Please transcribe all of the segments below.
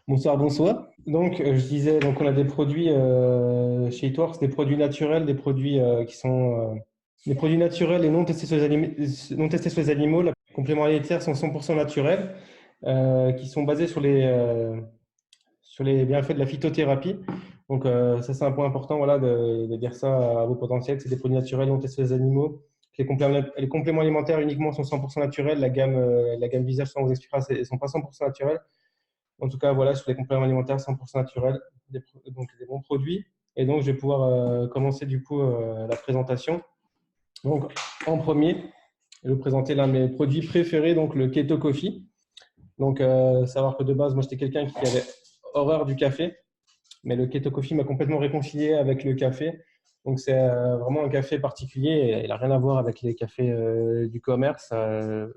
Bonsoir, bonsoir. Donc, je disais, donc on a des produits chez Eatworks, des produits naturels, des produits qui sont des produits naturels et non testés sur les non testés sur les animaux. Les compléments alimentaires sont 100% naturels, qui sont basés sur les bienfaits de la phytothérapie. Donc, ça, c'est un point important, voilà, de dire ça à vos potentiels. C'est des produits naturels non testés sur les animaux. Les compléments alimentaires uniquement sont 100% naturels. La gamme visage, ça, on vous expliquera, ne sont pas 100% naturels. En tout cas, voilà, sur les compléments alimentaires 100% naturels, donc des bons produits. Et donc, je vais pouvoir commencer du coup la présentation. Donc, en premier, je vais vous présenter l'un de mes produits préférés, donc le Keto Coffee. Donc, savoir que de base, moi, j'étais quelqu'un qui avait horreur du café, mais le Keto Coffee m'a complètement réconcilié avec le café. Donc, c'est vraiment un café particulier et il n'a rien à voir avec les cafés du commerce,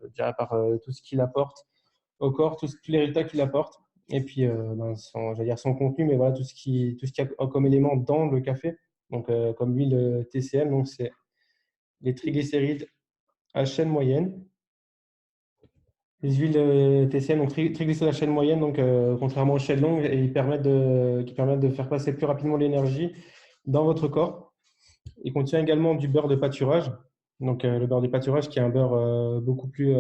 déjà par tout ce qu'il apporte au corps, tous les résultats qu'il apporte. Et puis, j'allais dire son contenu, mais voilà, tout ce qu'il y a comme élément dans le café. Donc, comme l'huile TCM, donc c'est les triglycérides à chaîne moyenne. Les huiles TCM, donc triglycérides à chaîne moyenne, donc contrairement aux chaînes longues, et qui permettent de faire passer plus rapidement l'énergie dans votre corps. Il contient également du beurre de pâturage. Donc, le beurre de pâturage, qui est un beurre beaucoup plus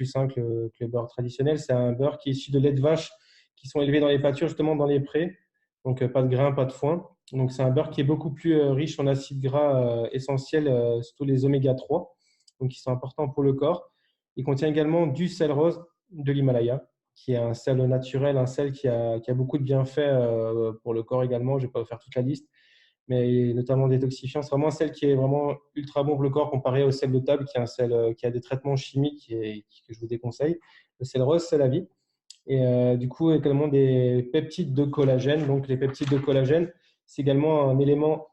simple que le beurre traditionnel. C'est un beurre qui est issu de lait de vache qui sont élevés dans les pâtures, justement dans les prés. Donc, pas de grains, pas de foin. Donc, c'est un beurre qui est beaucoup plus riche en acides gras essentiels, surtout les oméga 3, donc qui sont importants pour le corps. Il contient également du sel rose de l'Himalaya, qui est un sel naturel, un sel qui a beaucoup de bienfaits pour le corps également. Je ne vais pas vous faire toute la liste, mais notamment détoxifiant. C'est vraiment un sel qui est vraiment ultra bon pour le corps comparé au sel de table, qui est un sel qui a des traitements chimiques que je vous déconseille. Le sel rose, c'est la vie. Et du coup, également des peptides de collagène. Donc, les peptides de collagène, c'est également un élément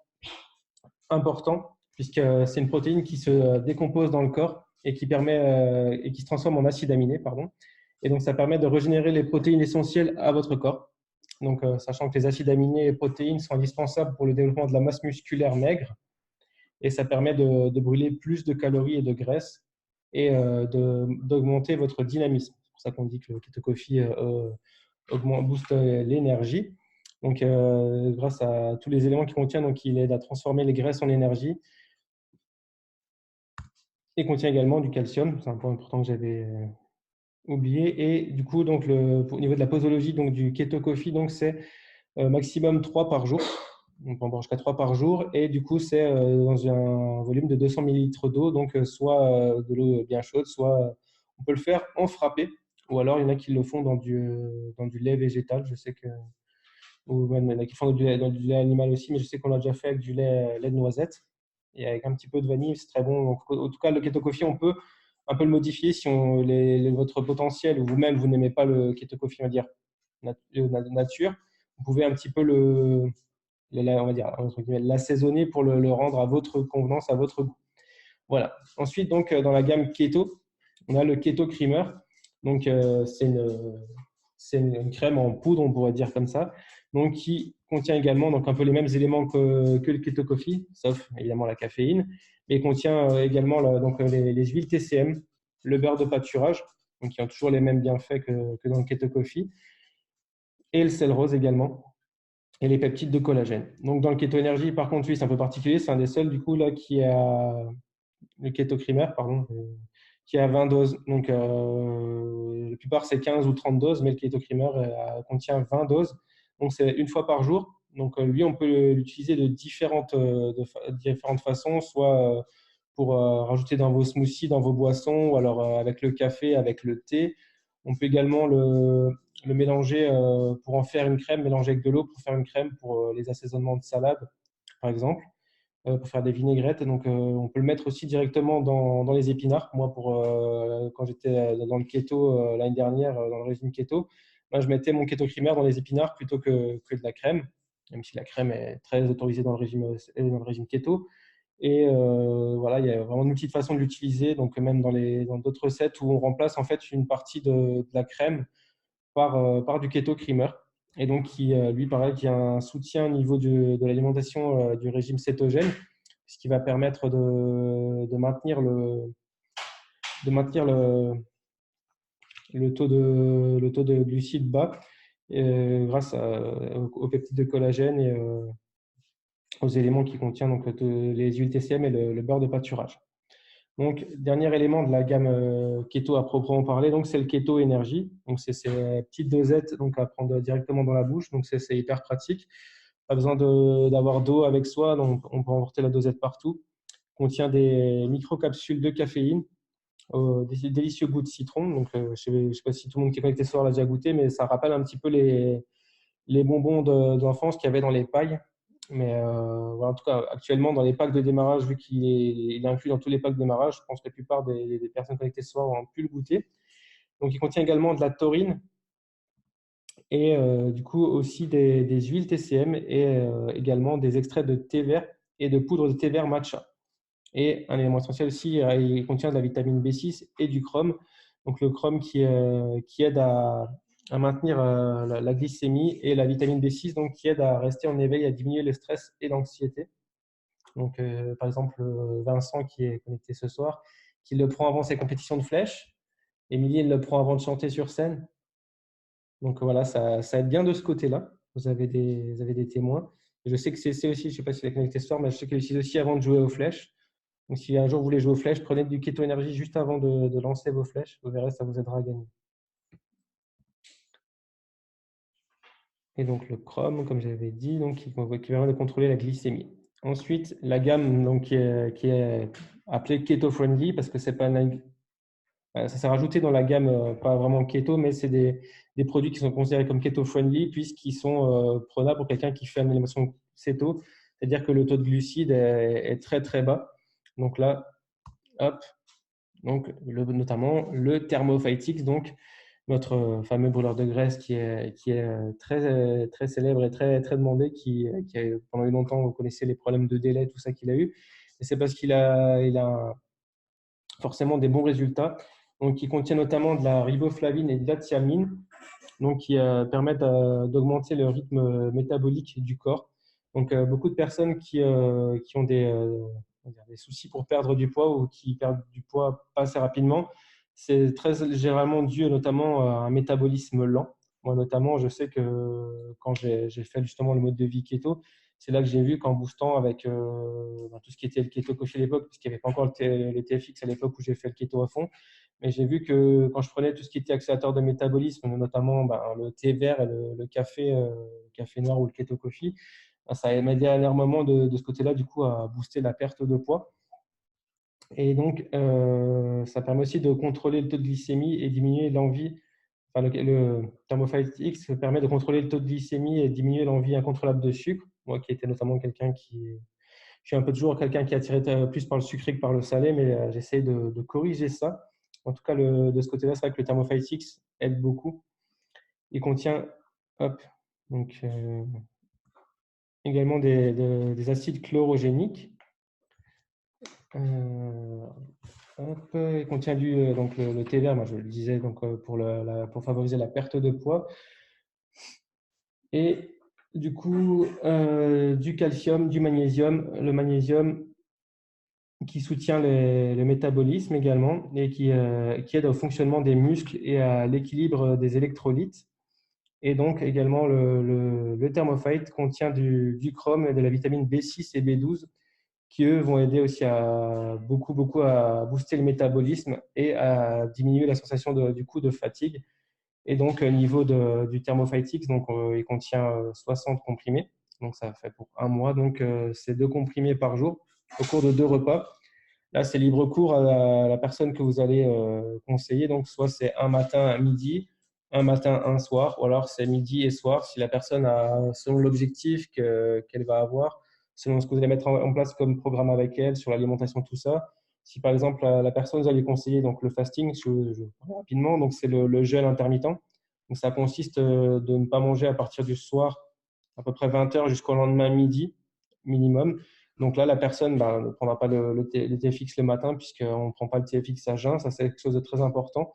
important puisque c'est une protéine qui se décompose dans le corps et et qui se transforme en acide aminé, pardon. Et donc, ça permet de régénérer les protéines essentielles à votre corps. Donc, sachant que les acides aminés et protéines sont indispensables pour le développement de la masse musculaire maigre, et ça permet de brûler plus de calories et de graisse et d'augmenter votre dynamisme. C'est pour ça qu'on dit que le Keto Coffee booste l'énergie. Donc, grâce à tous les éléments qu'il contient, donc il aide à transformer les graisses en énergie et contient également du calcium. C'est un point important que j'avais oublié. Et du coup, donc au niveau de la posologie donc du Keto Coffee, donc c'est maximum 3 par jour. On peut en boire jusqu'à 3 par jour. Et du coup, c'est dans un volume de 200 millilitres d'eau, donc soit de l'eau bien chaude, soit on peut le faire en frappé. Ou alors, il y en a qui le font dans du lait végétal. Je sais que, ou même il y en a qui font dans du lait animal aussi, mais je sais qu'on l'a déjà fait avec du lait de noisette et avec un petit peu de vanille, c'est très bon. Donc, en tout cas, le keto coffee, on peut un peu le modifier si votre potentiel ou vous-même, vous n'aimez pas le keto coffee, on va dire, nature. Vous pouvez un petit peu on va dire, entre guillemets, l'assaisonner pour le rendre à votre convenance, à votre goût. Voilà. Ensuite, donc, dans la gamme keto, on a le keto creamer. Donc, c'est une crème en poudre, on pourrait dire comme ça, donc qui contient également donc un peu les mêmes éléments que le keto coffee, sauf évidemment la caféine, mais contient également donc les huiles TCM, le beurre de pâturage, donc qui ont toujours les mêmes bienfaits que dans le keto coffee, et le sel rose également, et les peptides de collagène. Donc dans le keto énergie, par contre, lui, c'est un peu particulier, c'est un des seuls du coup là qui a le keto creamer, pardon, qui a 20 doses. Donc, la plupart, c'est 15 ou 30 doses, mais le keto creamer contient 20 doses. Donc, c'est une fois par jour. Donc, lui, on peut l'utiliser de différentes façons, soit pour rajouter dans vos smoothies, dans vos boissons, ou alors avec le café, avec le thé. On peut également le mélanger pour en faire une crème, mélanger avec de l'eau pour faire une crème pour les assaisonnements de salade, par exemple, pour faire des vinaigrettes. Donc, on peut le mettre aussi directement dans les épinards. Moi, quand j'étais dans le keto l'année dernière, dans le régime keto, ben, je mettais mon keto creamer dans les épinards plutôt que de la crème, même si la crème est très autorisée dans le régime keto. Et voilà, il y a vraiment une petite façon de l'utiliser. Donc, même dans d'autres recettes où on remplace en fait une partie de la crème par du keto creamer. Et donc, lui, pareil, qui a un soutien au niveau de l'alimentation du régime cétogène, ce qui va permettre de maintenir le taux de glucides bas grâce aux peptides de collagène et aux éléments qui contiennent donc, les huiles TCM et le beurre de pâturage. Donc, dernier élément de la gamme keto à proprement parler, donc c'est le keto énergie. Donc, c'est ces petites dosettes donc, à prendre directement dans la bouche. Donc, c'est hyper pratique. Pas besoin d'avoir d'eau avec soi, donc on peut emporter la dosette partout. Contient des microcapsules de caféine, des délicieux goûts de citron. Donc, je ne sais pas si tout le monde qui est connecté ce soir l'a déjà goûté, mais ça rappelle un petit peu les bonbons d'enfance qu'il y avait dans les pailles. Mais voilà, en tout cas, actuellement, dans les packs de démarrage, vu qu'il est inclus dans tous les packs de démarrage, je pense que la plupart des personnes connectées ce soir ont pu le goûter. Donc, il contient également de la taurine et du coup aussi des huiles TCM et également des extraits de thé vert et de poudre de thé vert matcha. Et un élément essentiel aussi, il contient de la vitamine B6 et du chrome. Donc le chrome qui aide à maintenir la glycémie et la vitamine B6 donc, qui aide à rester en éveil, à diminuer le stress et l'anxiété. Donc par exemple, Vincent qui est connecté ce soir, qui le prend avant ses compétitions de flèche. Émilie, elle le prend avant de chanter sur scène. Donc voilà, ça aide bien de ce côté-là. Vous avez des témoins. Je sais que c'est aussi, je ne sais pas si elle est connecté ce soir, mais je sais qu'elle l'utilise aussi avant de jouer aux flèches. Donc, si un jour vous voulez jouer aux flèches, prenez du Keto Énergie juste avant de lancer vos flèches. Vous verrez, ça vous aidera à gagner. Et donc, le Chrome, comme j'avais dit, donc, qui permet de contrôler la glycémie. Ensuite, la gamme donc, qui est appelée Keto Friendly parce que c'est pas ça s'est rajouté dans la gamme, pas vraiment keto, mais c'est des produits qui sont considérés comme keto friendly puisqu'ils sont prenables pour quelqu'un qui fait une alimentation céto, c'est-à-dire que le taux de glucides est très très bas. Donc là, hop, donc notamment le Thermophytix, donc notre fameux brûleur de graisse qui est très, très célèbre et très, très demandé, qui a, pendant longtemps, vous connaissez les problèmes de délai, tout ça qu'il a eu. Et c'est parce qu'il a forcément des bons résultats. Donc, qui contient notamment de la riboflavine et de la thiamine, donc qui permettent d'augmenter le rythme métabolique du corps. Donc, beaucoup de personnes qui ont des soucis pour perdre du poids ou qui perdent du poids pas assez rapidement, c'est très généralement dû notamment à un métabolisme lent. Moi, notamment, je sais que quand j'ai fait justement le mode de vie keto, c'est là que j'ai vu qu'en boostant avec tout ce qui était le keto coffee à l'époque, parce qu'il n'y avait pas encore le TFX à l'époque où j'ai fait le keto à fond, mais j'ai vu que quand je prenais tout ce qui était accélérateur de métabolisme, notamment le thé vert et le café noir ou le keto coffee, ça m'aidait énormément de ce côté-là, du coup, à booster la perte de poids. Et donc, ça permet aussi de contrôler le taux de glycémie et diminuer l'envie. Enfin, le Thermophyte X permet de contrôler le taux de glycémie et diminuer l'envie incontrôlable de sucre. Moi qui étais notamment quelqu'un qui… Je suis un peu toujours quelqu'un qui est attiré plus par le sucré que par le salé, mais j'essaie de corriger ça. En tout cas, de ce côté-là, c'est vrai que le Thermophyte X aide beaucoup. Il contient hop, donc, également des acides chlorogéniques. Hop, il contient donc le thé vert, moi je le disais, donc, pour favoriser la perte de poids. Et du coup, du calcium, du magnésium. Le magnésium qui soutient le métabolisme également et qui aide au fonctionnement des muscles et à l'équilibre des électrolytes. Et donc également, le Thermophyte contient du chrome et de la vitamine B6 et B12 qui, eux, vont aider aussi beaucoup à booster le métabolisme et à diminuer la sensation du coup de fatigue. Et donc, au niveau du Thermophyte, donc, il contient 60 comprimés. Donc, ça fait pour un mois. Donc, c'est 2 comprimés par jour au cours de 2 repas. Là, c'est libre cours à la personne que vous allez conseiller. Donc, soit c'est un matin, un midi, un matin, un soir, ou alors c'est midi et soir si la personne a, selon l'objectif qu'elle va avoir, selon ce que vous allez mettre en place comme programme avec elle sur l'alimentation, tout ça. Si par exemple la personne, vous allez conseiller donc, le fasting, je parle rapidement, donc c'est le jeûne intermittent. Donc, ça consiste de ne pas manger à partir du soir, à peu près 20 heures jusqu'au lendemain midi minimum. Donc là, la personne ne prendra pas le TFX le matin puisqu'on ne prend pas le TFX à jeun. Ça, c'est quelque chose de très important.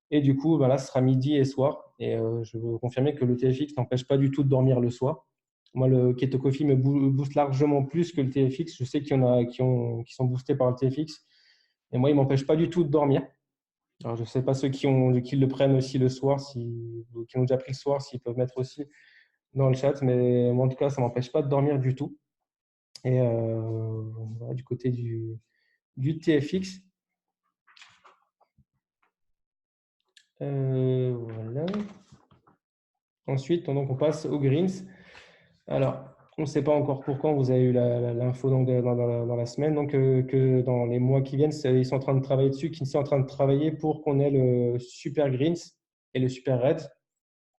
Et du coup, là, ce sera midi et soir. Et je veux confirmer que le TFX n'empêche pas du tout de dormir le soir. Moi, le Keto Coffee me booste largement plus que le TFX. Je sais qu'il y en a qui sont boostés par le TFX. Et moi, il ne m'empêche pas du tout de dormir. Alors, je ne sais pas ceux qui le prennent aussi le soir, ou qui ont déjà pris le soir, s'ils peuvent mettre aussi dans le chat. Mais moi, en tout cas, ça ne m'empêche pas de dormir du tout. Et voilà, du côté du TFX. Voilà. Ensuite, donc, on passe aux greens. Alors, on ne sait pas encore pour quand vous avez eu l'info dans la semaine, donc que dans les mois qui viennent, ils sont en train de travailler dessus, qu'ils sont en train de travailler pour qu'on ait le Super Greens et le Super Reds. Je ne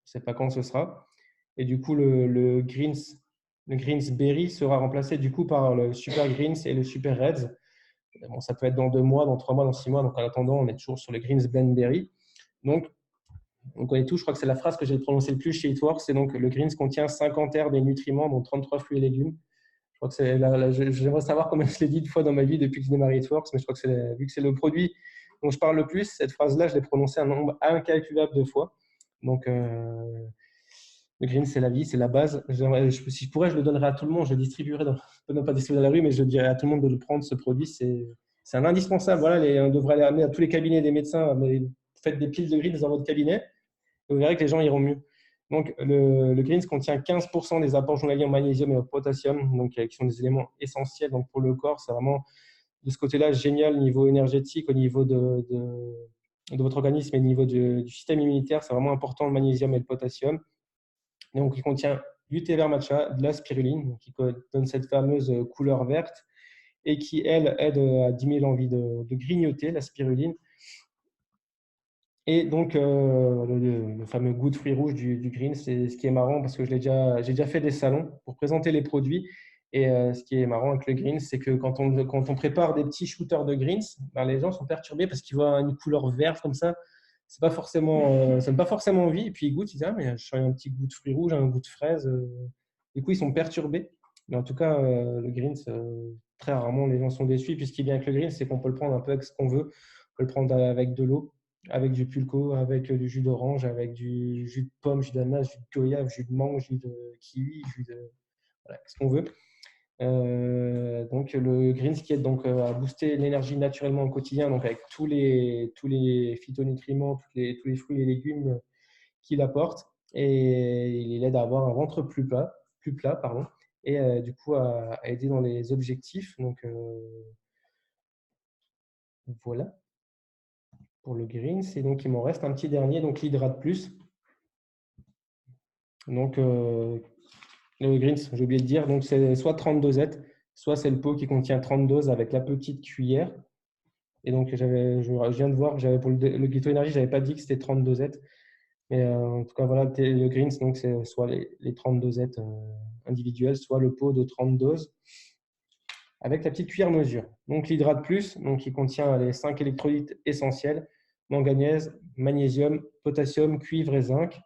sais pas quand ce sera. Et du coup, le Greens Berry sera remplacé du coup par le Super Greens et le Super Reds. Bon, ça peut être dans 2 mois, dans 3 mois, dans 6 mois. Donc, en attendant, on est toujours sur le Greens Blend Berry. Donc, on connaît tout. Je crois que c'est la phrase que j'ai prononcée le plus chez Eatworks. C'est donc le Greens contient 50 herbes et nutriments, dont 33 fruits et légumes. Je crois que c'est j'aimerais savoir combien je l'ai dit de fois dans ma vie depuis que j'ai démarré Eatworks, mais je crois que vu que c'est le produit dont je parle le plus, cette phrase-là, je l'ai prononcée un nombre incalculable de fois. Donc, le green, c'est la vie, c'est la base. Si je pourrais, je le donnerais à tout le monde. Je le distribuerais non pas distribuer dans la rue, mais je dirais à tout le monde de le prendre, ce produit. C'est un indispensable. Voilà, on devrait l'amener à tous les cabinets des médecins. Mais faites des piles de greens dans votre cabinet. Et vous verrez que les gens iront mieux. Donc, le greens contient 15% des apports journaliers en magnésium et en potassium, donc, qui sont des éléments essentiels donc, pour le corps. C'est vraiment, de ce côté-là, génial au niveau énergétique, au niveau de votre organisme et au niveau du système immunitaire. C'est vraiment important le magnésium et le potassium. Donc, il contient du thé vert matcha, de la spiruline, qui donne cette fameuse couleur verte et qui, elle, aide à diminuer l'envie de grignoter, la spiruline. Et donc, le fameux goût de fruits rouges du green, c'est ce qui est marrant parce que j'ai déjà fait des salons pour présenter les produits. Et ce qui est marrant avec le green, c'est que quand on prépare des petits shooters de greens, ben, les gens sont perturbés parce qu'ils voient une couleur verte comme ça. C'est pas forcément, ça donne pas forcément envie. Et puis ils goûtent, ils disent ah, mais je sens un petit goût de fruits rouges, un goût de fraise. Du coup, ils sont perturbés. Mais en tout cas, le greens, très rarement les gens sont déçus. Puis ce qui est bien avec le green, c'est qu'on peut le prendre un peu avec ce qu'on veut. On peut le prendre avec de l'eau, avec du pulco, avec du jus d'orange, avec du jus de pomme, jus d'ananas, jus de goyave, jus de mangue, jus de kiwi, voilà, ce qu'on veut. Donc le green qui aide donc à booster l'énergie naturellement au quotidien, donc avec tous les phytonutriments, tous les fruits et légumes qu'il apporte, et il aide à avoir un ventre plus plat pardon, et du coup à aider dans les objectifs. Donc voilà pour le greens. Et donc il m'en reste un petit dernier, donc l'hydrate plus. Donc le greens, j'ai oublié de dire, donc c'est soit 30 dosettes, soit c'est le pot qui contient 30 doses avec la petite cuillère. Et donc, je viens de voir que j'avais pour le Glyto Energy, je n'avais pas dit que c'était 30 dosettes. Mais en tout cas, voilà, le Greens, donc c'est soit les 30 dosettes individuelles, soit le pot de 30 doses avec la petite cuillère mesure. Donc, l'hydrate plus, donc, qui contient les 5 électrolytes essentiels, manganèse, magnésium, potassium, cuivre et zinc.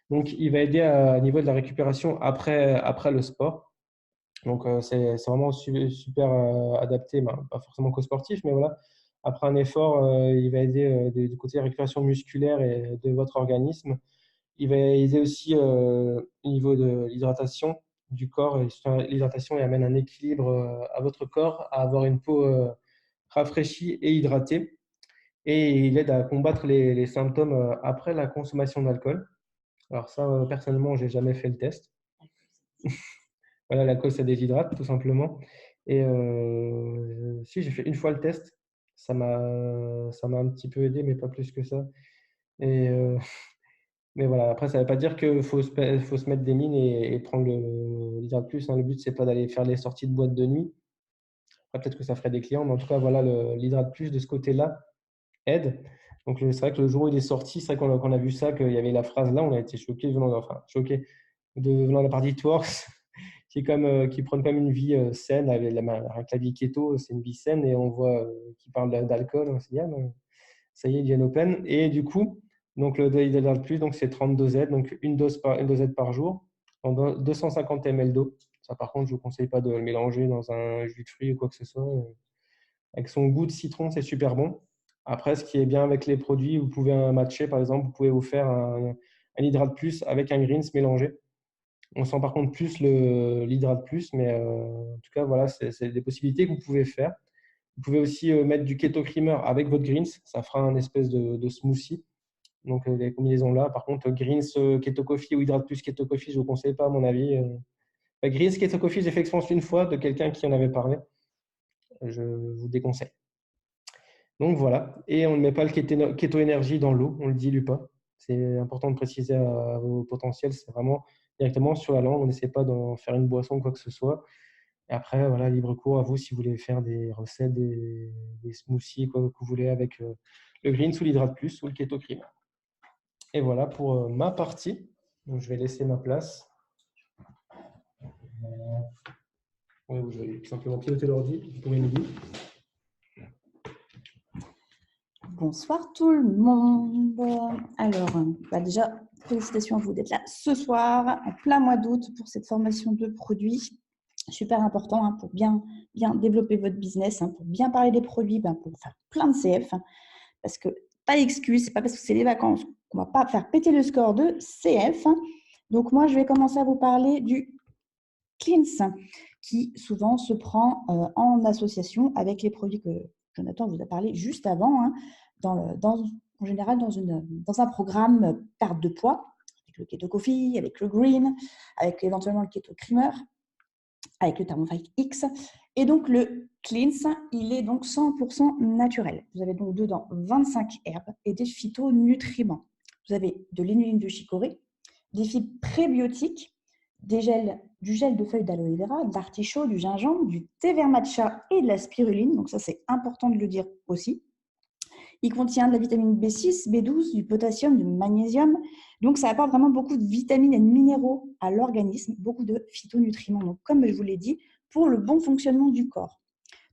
Donc, il va aider au niveau de la récupération après le sport. Donc, c'est vraiment super adapté, ben, pas forcément qu'aux sportifs, mais voilà. Après un effort, il va aider du côté de la récupération musculaire et de votre organisme. Il va aider aussi au niveau de l'hydratation du corps. L'hydratation, il amène un équilibre à votre corps, à avoir une peau rafraîchie et hydratée. Et il aide à combattre les symptômes après la consommation d'alcool. Alors ça, personnellement, j'ai jamais fait le test. Voilà, l'alcool, ça déshydrate, tout simplement. Et si, j'ai fait une fois le test. Ça m'a un petit peu aidé, mais pas plus que ça. Et, mais voilà, après, ça ne veut pas dire qu'il faut se mettre des mines et prendre l'hydrate plus, hein. Le but, c'est pas d'aller faire les sorties de boîte de nuit. Après, peut-être que ça ferait des clients, mais en tout cas, voilà, l'hydrate plus de ce côté-là aide. Donc, c'est vrai que le jour où il est sorti, c'est vrai qu'on a vu ça, qu'il y avait la phrase là, on a été choqués, choqués venant de la partie Tworks, qui prennent quand même une vie saine, avec la vie keto, c'est une vie saine, et on voit qu'ils parlent d'alcool, on se dit, ah, ben, ça y est, ils deviennent open. Et du coup, donc le Hydrate Plus, donc c'est 30 dosettes, donc une dosette par jour, en 250 ml d'eau. Ça, par contre, je ne vous conseille pas de le mélanger dans un jus de fruits ou quoi que ce soit. Avec son goût de citron, c'est super bon. Après, ce qui est bien avec les produits, vous pouvez matcher, par exemple, vous pouvez vous faire un Hydrate Plus avec un Greens mélangé. On sent par contre plus l'hydrate plus, mais en tout cas, voilà, c'est des possibilités que vous pouvez faire. Vous pouvez aussi mettre du keto creamer avec votre greens. Ça fera un espèce de smoothie. Donc, les combinaisons là. Par contre, greens, keto coffee ou hydrate plus keto coffee, je ne vous conseille pas, à mon avis. Greens, keto coffee, j'ai fait expérience une fois de quelqu'un qui en avait parlé. Je vous déconseille. Donc, voilà. Et on ne met pas le keto énergie dans l'eau. On ne le dilue pas. C'est important de préciser à vos potentiels. C'est vraiment directement sur la langue. On n'essaie pas d'en faire une boisson ou quoi que ce soit. Et après, voilà, libre cours à vous si vous voulez faire des recettes, des smoothies, quoi que vous voulez avec le greens ou l'hydrate plus ou le keto creamer. Et voilà pour ma partie. Donc, je vais laisser ma place. Oui, je vais tout simplement piloter l'ordi pour une idée. Bonsoir tout le monde. Alors, déjà, félicitations à vous d'être là ce soir, en plein mois d'août, pour cette formation de produits. Super important pour bien développer votre business, pour bien parler des produits, pour faire plein de CF. Parce que, pas d'excuse, c'est pas parce que c'est les vacances qu'on ne va pas faire péter le score de CF. Donc, moi, je vais commencer à vous parler du Cleanse, qui souvent se prend en association avec les produits que Jonathan vous a parlé juste avant, en général dans un programme perte de poids, avec le Keto Coffee, avec le Green, avec éventuellement le Keto Creamer, avec le Thermofite X. Et donc, le Cleanse, il est donc 100% naturel. Vous avez donc dedans 25 herbes et des phytonutriments. Vous avez de l'inuline de chicorée, des fibres prébiotiques, du gel de feuilles d'aloe vera, d'artichaut, du gingembre, du thé vert matcha et de la spiruline. Donc ça, c'est important de le dire aussi. Il contient de la vitamine B6, B12, du potassium, du magnésium. Donc, ça apporte vraiment beaucoup de vitamines et de minéraux à l'organisme, beaucoup de phytonutriments. Donc, comme je vous l'ai dit, pour le bon fonctionnement du corps.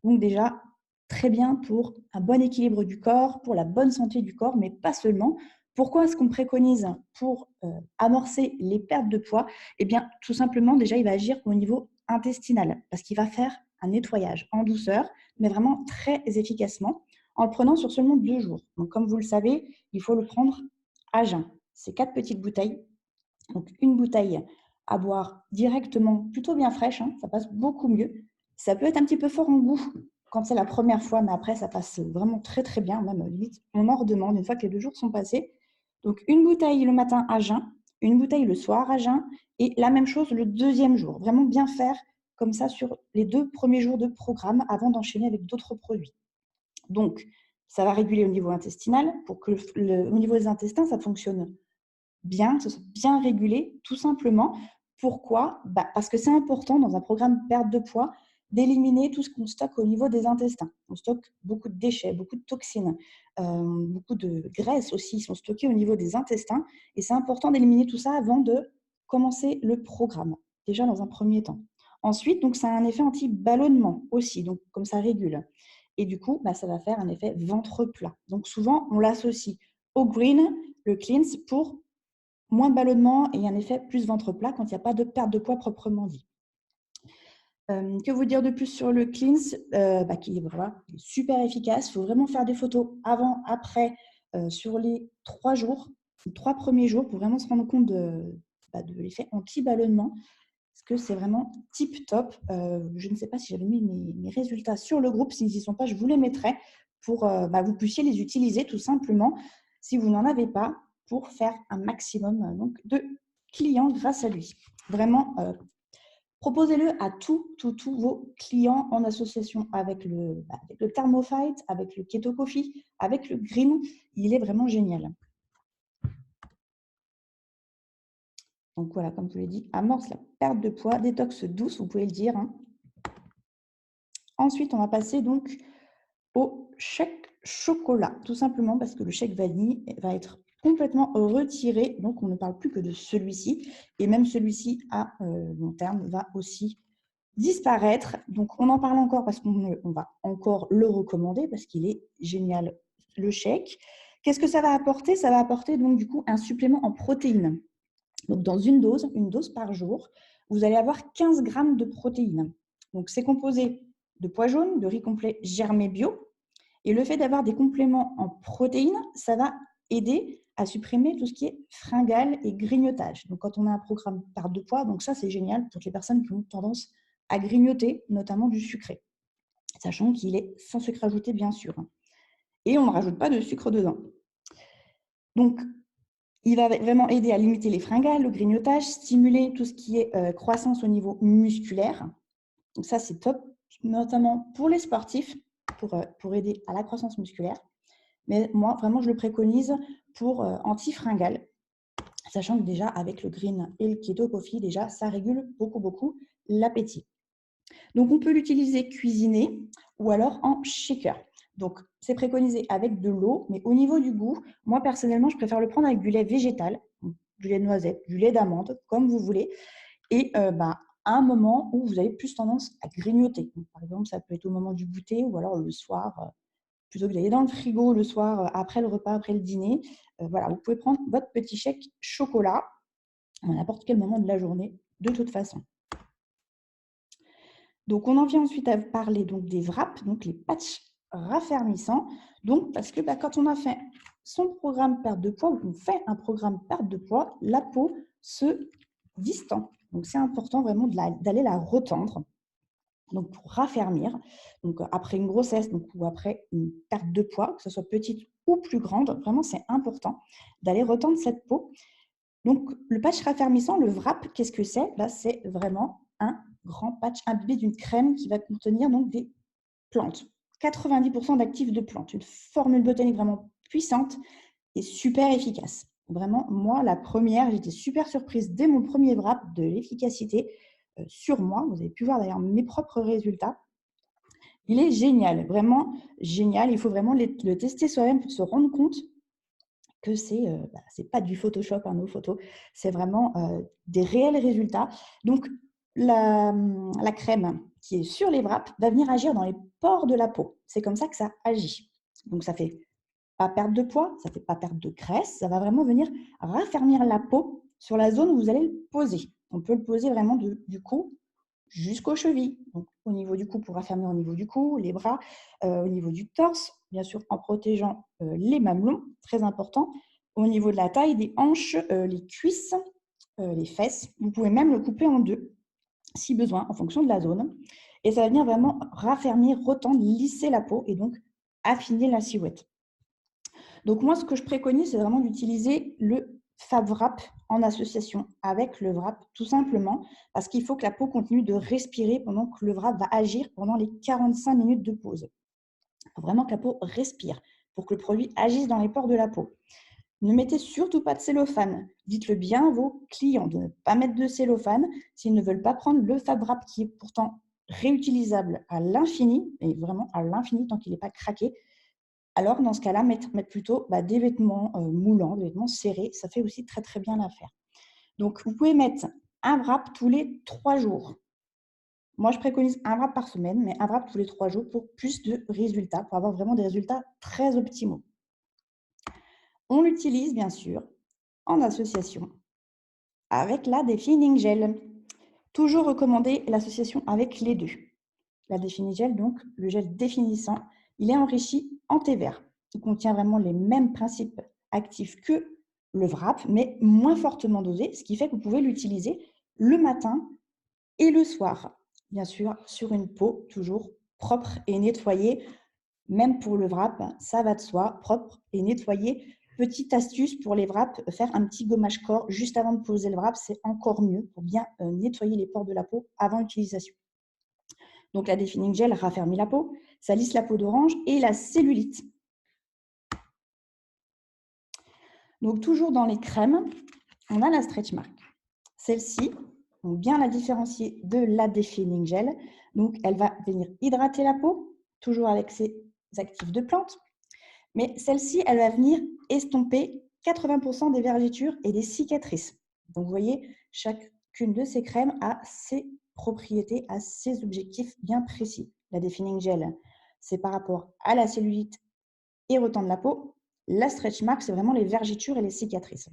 Donc, déjà, très bien pour un bon équilibre du corps, pour la bonne santé du corps, mais pas seulement. Pourquoi est-ce qu'on préconise pour amorcer les pertes de poids? Eh bien, tout simplement, déjà, il va agir au niveau intestinal parce qu'il va faire un nettoyage en douceur, mais vraiment très efficacement en le prenant sur seulement 2 jours. Donc, comme vous le savez, il faut le prendre à jeun. C'est 4 petites bouteilles. Donc, une bouteille à boire directement, plutôt bien fraîche, ça passe beaucoup mieux. Ça peut être un petit peu fort en goût quand c'est la première fois, mais après, ça passe vraiment très, très bien. Même limite, on en redemande une fois que les 2 jours sont passés. Donc, une bouteille le matin à jeun, une bouteille le soir à jeun, et la même chose le 2e jour. Vraiment bien faire comme ça sur les 2 premiers jours de programme avant d'enchaîner avec d'autres produits. Donc, ça va réguler au niveau intestinal pour que au niveau des intestins, ça fonctionne bien, que ce soit bien régulé, tout simplement. Pourquoi? Parce que c'est important dans un programme perte de poids d'éliminer tout ce qu'on stocke au niveau des intestins. On stocke beaucoup de déchets, beaucoup de toxines, beaucoup de graisses aussi sont stockées au niveau des intestins. Et c'est important d'éliminer tout ça avant de commencer le programme, déjà dans un premier temps. Ensuite, donc, ça a un effet anti-ballonnement aussi, donc comme ça régule. Et du coup, ça va faire un effet ventre plat. Donc souvent, on l'associe au green, le cleanse, pour moins de ballonnement et un effet plus ventre plat quand il n'y a pas de perte de poids proprement dit. Que vous dire de plus sur le cleanse qui est super efficace. Il faut vraiment faire des photos avant, après, sur les 3 jours, les 3 premiers jours pour vraiment se rendre compte de l'effet anti-ballonnement. Parce que c'est vraiment tip top. Je ne sais pas si j'avais mis mes résultats sur le groupe. S'ils n'y sont pas, je vous les mettrai pour que vous puissiez les utiliser tout simplement si vous n'en avez pas pour faire un maximum de clients grâce à lui. Vraiment, proposez-le à tous vos clients en association avec le Thermofite, avec le Keto Coffee, avec le Green. Il est vraiment génial. Donc voilà, comme je vous l'ai dit, amorce la perte de poids, détox douce, vous pouvez le dire. Ensuite, on va passer donc au shake chocolat, tout simplement parce que le shake vanille va être complètement retiré. Donc, on ne parle plus que de celui-ci. Et même celui-ci, à long terme, va aussi disparaître. Donc, on en parle encore parce qu'on va encore le recommander parce qu'il est génial, le shake. Qu'est-ce que ça va apporter? Ça va apporter donc du coup un supplément en protéines. Donc, dans une dose par jour, vous allez avoir 15 grammes de protéines. Donc, c'est composé de pois jaunes, de riz complet germé bio. Et le fait d'avoir des compléments en protéines, ça va aider à supprimer tout ce qui est fringales et grignotage. Donc, quand on a un programme perte de poids, donc ça, c'est génial pour les personnes qui ont tendance à grignoter, notamment du sucré. sachant qu'il est sans sucre ajouté, bien sûr. Et on ne rajoute pas de sucre dedans. Donc, il va vraiment aider à limiter les fringales, le grignotage, stimuler tout ce qui est croissance au niveau musculaire. Donc ça, c'est top, notamment pour les sportifs, pour aider à la croissance musculaire. Mais moi, vraiment, je le préconise pour anti-fringales, sachant que déjà, avec le green et le keto coffee, déjà, ça régule beaucoup l'appétit. Donc, on peut l'utiliser cuisiné ou alors en shaker. Donc, c'est préconisé avec de l'eau, mais au niveau du goût, moi, personnellement, je préfère le prendre avec du lait végétal, du lait de noisette, du lait d'amande, comme vous voulez. Et à un moment où vous avez plus tendance à grignoter. Donc, par exemple, ça peut être au moment du goûter ou alors le soir, plutôt que d'aller dans le frigo le soir, après le repas, après le dîner. Voilà, vous pouvez prendre votre petit chèque chocolat à n'importe quel moment de la journée, de toute façon. Donc, on en vient ensuite à parler donc, des wraps, donc les patchs raffermissants. Donc, parce que quand on a fait son programme perte de poids ou qu'on fait un programme perte de poids, la peau se distend. Donc, c'est important vraiment d'aller la retendre. Donc, pour raffermir, donc après une grossesse ou après une perte de poids, que ce soit petite ou plus grande, vraiment, c'est important d'aller retendre cette peau. Donc, le patch raffermissant, le wrap, qu'est-ce que c'est? C'est vraiment un grand patch imbibé d'une crème qui va contenir donc des plantes. 90% d'actifs de plantes. Une formule botanique vraiment puissante et super efficace. Vraiment, moi, la première, j'étais super surprise dès mon premier wrap de l'efficacité sur moi. Vous avez pu voir d'ailleurs mes propres résultats. Il est génial, vraiment génial. Il faut vraiment le tester soi-même pour se rendre compte que c'est pas du Photoshop, nos photos, c'est vraiment des réels résultats. Donc, la crème qui est sur les wraps va venir agir dans les pores de la peau. C'est comme ça que ça agit. Donc, ça fait pas perdre de poids, ça fait pas perdre de graisse, ça va vraiment venir raffermir la peau sur la zone où vous allez le poser. On peut le poser vraiment du cou jusqu'aux chevilles. Donc, au niveau du cou, pour raffermir au niveau du cou, les bras, au niveau du torse, bien sûr en protégeant les mamelons, très important. Au niveau de la taille, des hanches, les cuisses, les fesses. Vous pouvez même le couper en deux, si besoin, en fonction de la zone. Et ça va venir vraiment raffermir, retendre, lisser la peau et donc affiner la silhouette. Donc moi, ce que je préconise, c'est vraiment d'utiliser le Fab Wrap en association avec le wrap, tout simplement parce qu'il faut que la peau continue de respirer pendant que le wrap va agir pendant les 45 minutes de pause. Il faut vraiment que la peau respire pour que le produit agisse dans les pores de la peau. Ne mettez surtout pas de cellophane. Dites-le bien à vos clients de ne pas mettre de cellophane s'ils ne veulent pas prendre le Fab Wrap qui est pourtant réutilisable à l'infini, et vraiment à l'infini tant qu'il n'est pas craqué. Alors, dans ce cas-là, mettre plutôt des vêtements moulants, des vêtements serrés, ça fait aussi très bien l'affaire. Donc, vous pouvez mettre un wrap tous les 3 jours. Moi, je préconise un wrap par semaine, mais un wrap tous les 3 jours pour plus de résultats, pour avoir vraiment des résultats très optimaux. On l'utilise, bien sûr, en association avec la Defining Gel. Toujours recommander l'association avec les deux. La Defining Gel, donc, le gel définissant, il est enrichi en thé vert. Il contient vraiment les mêmes principes actifs que le wrap, mais moins fortement dosé, ce qui fait que vous pouvez l'utiliser le matin et le soir. Bien sûr, sur une peau toujours propre et nettoyée. Même pour le wrap, ça va de soi, propre et nettoyé. Petite astuce pour les wraps, faire un petit gommage corps juste avant de poser le wrap, c'est encore mieux pour bien nettoyer les pores de la peau avant l'utilisation. Donc la Defining Gel raffermit la peau, ça lisse la peau d'orange et la cellulite. Donc toujours dans les crèmes, on a la Stretch Mark. Celle-ci, on bien la différencier de la Defining Gel. Donc elle va venir hydrater la peau, toujours avec ses actifs de plantes. Mais celle-ci, elle va venir estomper 80% des vergetures et des cicatrices. Donc, vous voyez, chacune de ces crèmes a ses propriétés, a ses objectifs bien précis. La Defining Gel, c'est par rapport à la cellulite et retendre la peau. La Stretch Mark, c'est vraiment les vergetures et les cicatrices.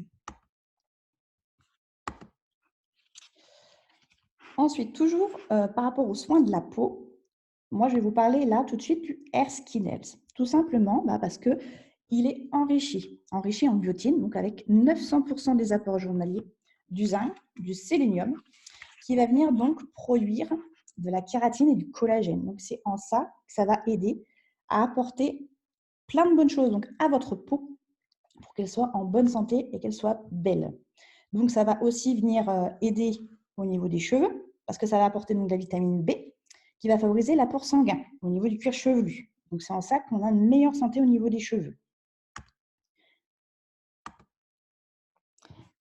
Ensuite, toujours par rapport aux soins de la peau, moi, je vais vous parler là tout de suite du Air Skin Health. Tout simplement parce qu'il est enrichi en biotine, donc avec 900% des apports journaliers du zinc, du sélénium, qui va venir donc produire de la kératine et du collagène. Donc, c'est en ça que ça va aider à apporter plein de bonnes choses donc, à votre peau pour qu'elle soit en bonne santé et qu'elle soit belle. Donc, ça va aussi venir aider au niveau des cheveux parce que ça va apporter donc, de la vitamine B qui va favoriser l'apport sanguin au niveau du cuir chevelu. Donc, c'est en ça qu'on a une meilleure santé au niveau des cheveux.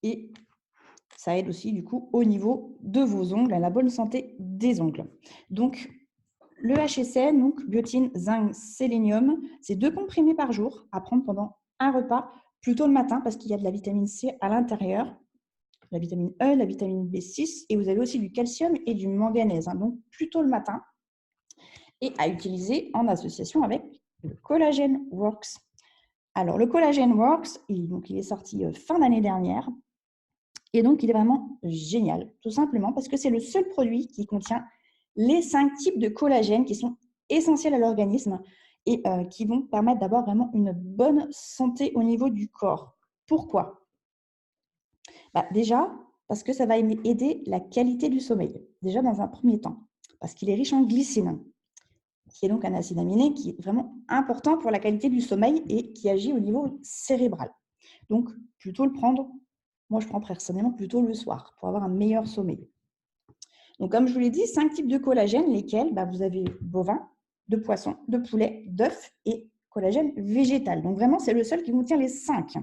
Et ça aide aussi, du coup, au niveau de vos ongles, à la bonne santé des ongles. Donc, le HSN, donc biotine, zinc, sélénium, c'est 2 comprimés par jour à prendre pendant un repas, plutôt le matin parce qu'il y a de la vitamine C à l'intérieur, la vitamine E, la vitamine B6, et vous avez aussi du calcium et du manganèse, donc plutôt le matin, et à utiliser en association avec le Collagen Works. Alors, le Collagen Works, il est sorti fin d'année dernière, et donc il est vraiment génial, tout simplement parce que c'est le seul produit qui contient les 5 types de collagène qui sont essentiels à l'organisme et qui vont permettre d'avoir vraiment une bonne santé au niveau du corps. Pourquoi ? Déjà, parce que ça va aider la qualité du sommeil, déjà dans un premier temps, parce qu'il est riche en glycine, qui est donc un acide aminé qui est vraiment important pour la qualité du sommeil et qui agit au niveau cérébral. Donc, plutôt le prendre, moi je prends personnellement plutôt le soir pour avoir un meilleur sommeil. Donc, comme je vous l'ai dit, 5 types de collagène, lesquels vous avez bovin, de poisson, de poulet, d'œuf et collagène végétal. Donc, vraiment, c'est le seul qui contient les 5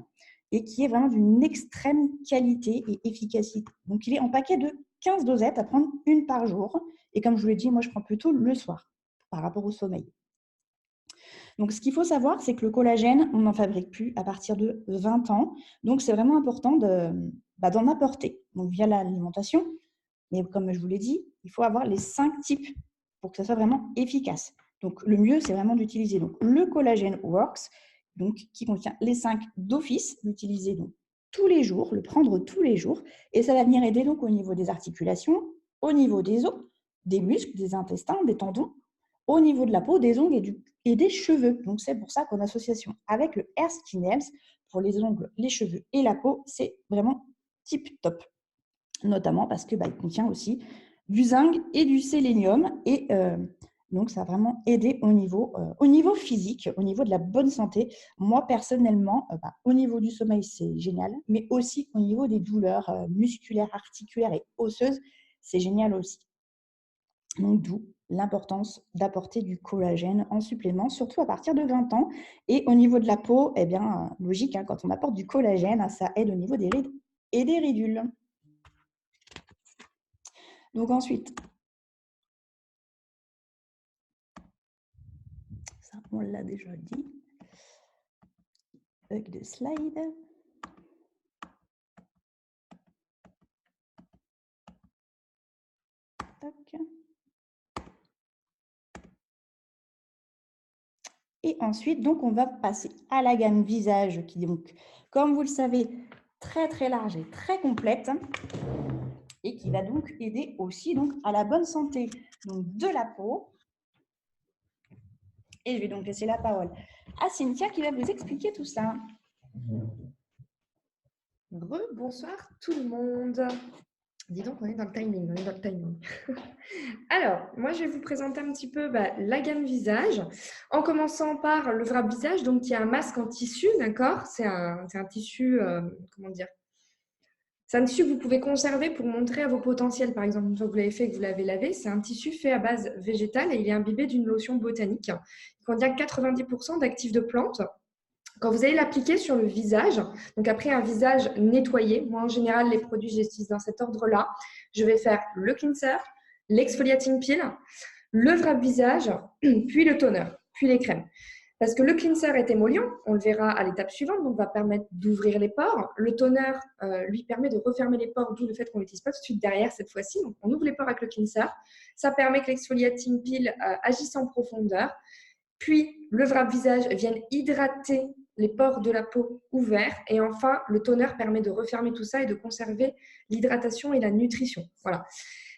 et qui est vraiment d'une extrême qualité et efficacité. Donc, il est en paquet de 15 dosettes à prendre une par jour. Et comme je vous l'ai dit, moi, je prends plutôt le soir par rapport au sommeil. Donc, ce qu'il faut savoir, c'est que le collagène, on n'en fabrique plus à partir de 20 ans. Donc, c'est vraiment important d'en apporter donc, via l'alimentation. Mais comme je vous l'ai dit, il faut avoir les 5 types pour que ça soit vraiment efficace. Donc, le mieux, c'est vraiment d'utiliser le Collagen Works, donc, qui contient les 5 d'office, l'utiliser tous les jours, le prendre tous les jours. Et ça va venir aider donc, au niveau des articulations, au niveau des os, des muscles, des intestins, des tendons, au niveau de la peau, des ongles et des cheveux. Donc, c'est pour ça qu'en association avec le Hair Skin Health, pour les ongles, les cheveux et la peau, c'est vraiment tip top. Notamment parce que il contient aussi du zinc et du sélénium. Et donc, ça va vraiment aider au niveau physique, au niveau de la bonne santé. Moi, personnellement, au niveau du sommeil, c'est génial. Mais aussi au niveau des douleurs musculaires, articulaires et osseuses, c'est génial aussi. Donc, d'où l'importance d'apporter du collagène en supplément, surtout à partir de 20 ans. Et au niveau de la peau, logique, quand on apporte du collagène, ça aide au niveau des rides et des ridules. Donc ensuite, ça on l'a déjà dit, bug de slide. Toc. Et ensuite, donc, on va passer à la gamme visage qui, donc, comme vous le savez, très très large et très complète et qui va donc aider aussi donc, à la bonne santé donc, de la peau. Et je vais donc laisser la parole à Cynthia qui va vous expliquer tout ça. Bonsoir tout le monde. Dis donc, on est dans le timing, Alors, moi, je vais vous présenter un petit peu la gamme visage, en commençant par le wrap visage, donc qui est un masque en tissu, d'accord ? C'est un tissu, comment dire ? C'est un tissu que vous pouvez conserver pour montrer à vos potentiels, par exemple, une fois que vous l'avez fait et que vous l'avez lavé. C'est un tissu fait à base végétale et il est imbibé d'une lotion botanique. Il contient 90% d'actifs de plantes. Quand vous allez l'appliquer sur le visage, donc après un visage nettoyé, moi en général les produits j'utilise dans cet ordre-là, je vais faire le cleanser, l'exfoliating peel, le wrap visage, puis le toner, puis les crèmes. Parce que le cleanser est émollient, on le verra à l'étape suivante, donc va permettre d'ouvrir les pores. Le toner, lui, permet de refermer les pores, d'où le fait qu'on ne l'utilise pas tout de suite derrière cette fois-ci. Donc on ouvre les pores avec le cleanser. Ça permet que l'exfoliating peel agisse en profondeur. Puis le wrap visage vienne hydrater les pores de la peau ouverts. Et enfin, le toner permet de refermer tout ça et de conserver l'hydratation et la nutrition. Voilà.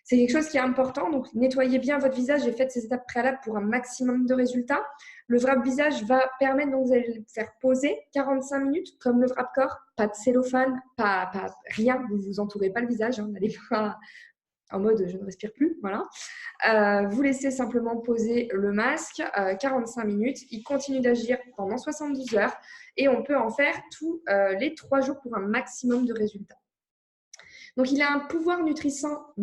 C'est quelque chose qui est important. Donc, nettoyez bien votre visage et faites ces étapes préalables pour un maximum de résultats. Le wrap visage va permettre, donc, vous allez le faire poser 45 minutes, comme le wrap corps. Pas de cellophane, pas rien. Vous ne vous entourez pas le visage. N'allez pas en mode je ne respire plus, voilà. Vous laissez simplement poser le masque 45 minutes. Il continue d'agir pendant 72 heures et on peut en faire tous les 3 jours pour un maximum de résultats. Donc, il a un pouvoir nourrissant